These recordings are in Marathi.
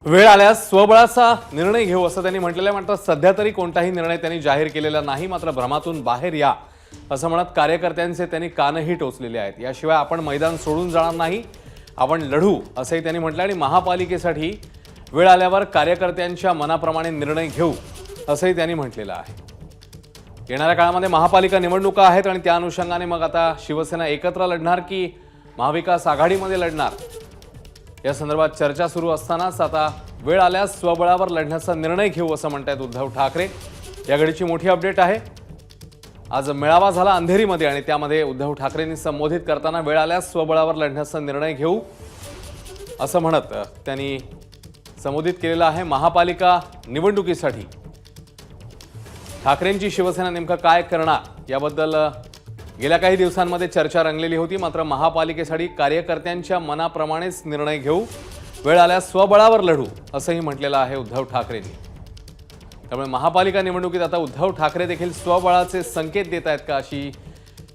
वेळ आल्यास स्वबळाचा निर्णय घेऊ असं त्यांनी म्हटलेलं आहे। मात्र सध्या तरी कोणताही निर्णय त्यांनी जाहीर केलेला नाही। मात्र भ्रमातून बाहेर या असं म्हणत कार्यकर्त्यांचे त्यांनी कानही टोचलेले आहेत। याशिवाय आपण मैदान सोडून जाणार नाही, आपण लढू असंही त्यांनी म्हटलं आणि महापालिकेसाठी वेळ आल्यावर कार्यकर्त्यांच्या मनाप्रमाणे निर्णय घेऊ असंही त्यांनी म्हटलेलं आहे। येणाऱ्या काळामध्ये महापालिका निवडणुका आहेत आणि त्या अनुषंगाने मग आता शिवसेना एकत्र लढणार की महाविकास आघाडीमध्ये लढणार या संदर्भात चर्चा सुरू असतानाच आता वेळ आल्यास स्वबळावर लढण्याचा निर्णय घेऊ असं म्हणतात उद्धव ठाकरे। या घडीची मोठी अपडेट आहे। आज मेळावा झाला अंधेरीमध्ये आणि त्यामध्ये उद्धव ठाकरेंनी संबोधित करताना वेळ आल्यास स्वबळावर लढण्याचा निर्णय घेऊ असं म्हणत त्यांनी संबोधित केलेलं आहे। महापालिका निवडणुकीसाठी ठाकरेंची शिवसेना नेमकं काय करणार याबद्दल गेल्या काही दिवसांमध्ये चर्चा रंगलेली होती। मात्र महापालिकेसाठी कार्यकर्त्यांच्या मनाप्रमाणेच निर्णय घेऊ, वेळ आल्यास स्वबळावर लढू असंही म्हटलेलं आहे उद्धव ठाकरेंनी। त्यामुळे महापालिका निवडणुकीत आता उद्धव ठाकरे देखील स्वबळाचे संकेत देत आहेत का अशी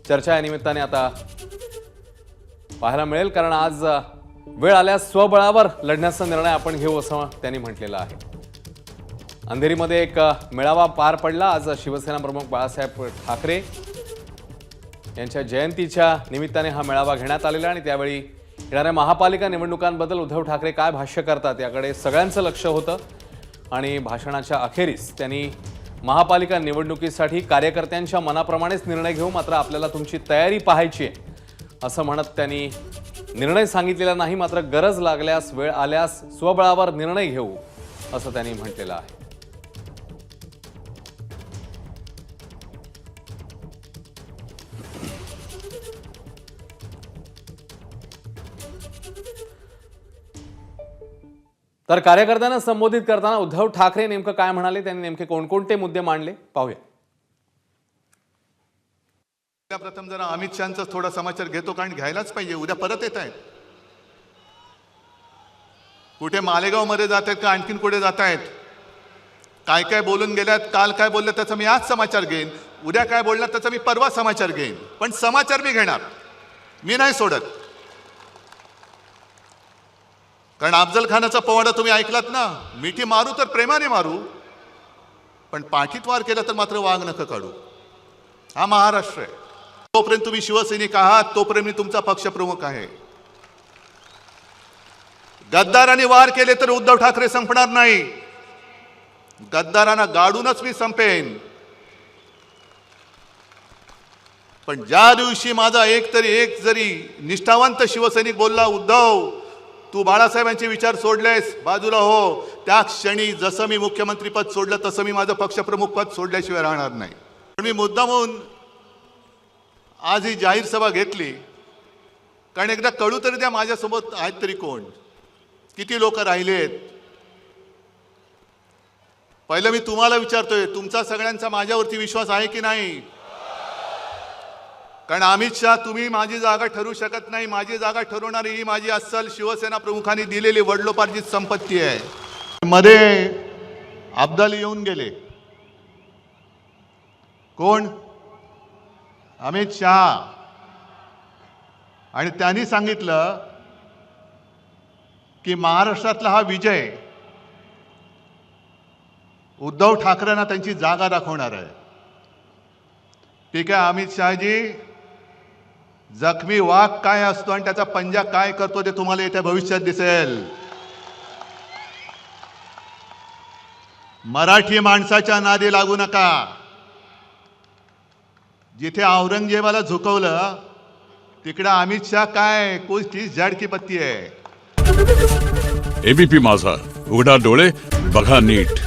चर्चा या निमित्ताने आता पाहायला मिळेल, कारण आज वेळ आल्यास स्वबळावर लढण्याचा निर्णय आपण घेऊ असं त्यांनी म्हटलेलं आहे। अंधेरीमध्ये एक मेळावा पार पडला। आज शिवसेना प्रमुख बाळासाहेब ठाकरे यांच्या जयंतीच्या निमित्ताने हा मेळावा घेण्यात आलेला आणि त्यावेळी येणाऱ्या महापालिका निवडणुकांबद्दल उद्धव ठाकरे काय भाष्य करतात याकडे सगळ्यांचं लक्ष होतं आणि भाषणाच्या अखेरीस त्यांनी महापालिका निवडणुकीसाठी कार्यकर्त्यांच्या मनाप्रमाणेच निर्णय घेऊ, मात्र आपल्याला तुमची तयारी पाहायची आहे असं म्हणत त्यांनी निर्णय सांगितलेला नाही, मात्र गरज लागल्यास वेळ आल्यास स्वबळावर निर्णय घेऊ असं त्यांनी म्हटलेलं आहे। तर कार्यकर्त्यांना संबोधित करताना उद्धव ठाकरे नेमकं काय म्हणाले, त्यांनी नेमके कोणकोणते मुद्दे मांडले पाहूया। प्रथम जरा अमित शहांचा थोडा समाचार घेतो, कारण घ्यायलाच पाहिजे। उद्या परत येत आहेत, कुठे मालेगाव मध्ये जात आहेत का आणखीन कुठे जात आहेत, काय काय बोलून गेल्यात, काल काय बोलले त्याचा मी आज समाचार घेईन, उद्या काय बोलणार त्याचा मी परवा समाचार घेईन, पण समाचार मी घेणार, मी नाही सोडत। कारण अफजल खानाचा पवाडा तुम्ही ऐकलात ना, मिठी मारू तर प्रेमाने मारू, पण पाठीत वार केला तर मात्र वाघ नका काढू। हा महाराष्ट्र आहे। तोपर्यंत तुम्ही शिवसैनिक आहात तोपर्यंत मी तुमचा पक्षप्रमुख आहे। गद्दारांनी वार केले तर उद्धव ठाकरे संपणार नाही, गद्दारांना गाडूनच मी संपेन। पण ज्या दिवशी माझा एक जरी निष्ठावंत शिवसैनिक बोलला, उद्धव तू बाळासाहेबांचे विचार सोडलेस, बाजूला हो, त्या क्षणी जसं मी मुख्यमंत्री पद सोडलं तसं मी माझं पक्षप्रमुख पद सोडल्याशिवाय राहणार नाही। पण मी मुद्दामून आज ही जाहीर सभा घेतली, कारण एकदा कळू तरी द्या माझ्यासोबत आहेत तरी कोण, किती लोक राहिलेत। पहिलं मी तुम्हाला विचारतोय, तुमचा सगळ्यांचा माझ्यावरती विश्वास आहे की नाही? कारण अमित शहा तुम्ही माझी जागा ठरवू शकत नाही, माझी जागा ठरवणारी ही माझी अस्सल शिवसेना प्रमुखांनी दिलेली वडिलोपार्जित संपत्ती आहे। मध्ये अब्दाल येऊन गेले, कोण? अमित शहा, आणि त्यांनी सांगितलं की महाराष्ट्रातला हा विजय उद्धव ठाकरेंना त्यांची जागा दाखवणार आहे। ठीक आहे अमित शहाजी, जखमी वाघ काय असतो आणि त्याचा पंजा काय करतो ते तुम्हाला येत्या भविष्यात दिसेल। मराठी माणसाच्या नादी लागू नका। जिथे औरंगजेबाला झुकवलं तिकडे अमित शहा काय कुछ 30 झाड की पत्ती आहे। एबीपी माझा, उघडा डोळे बघा नीट।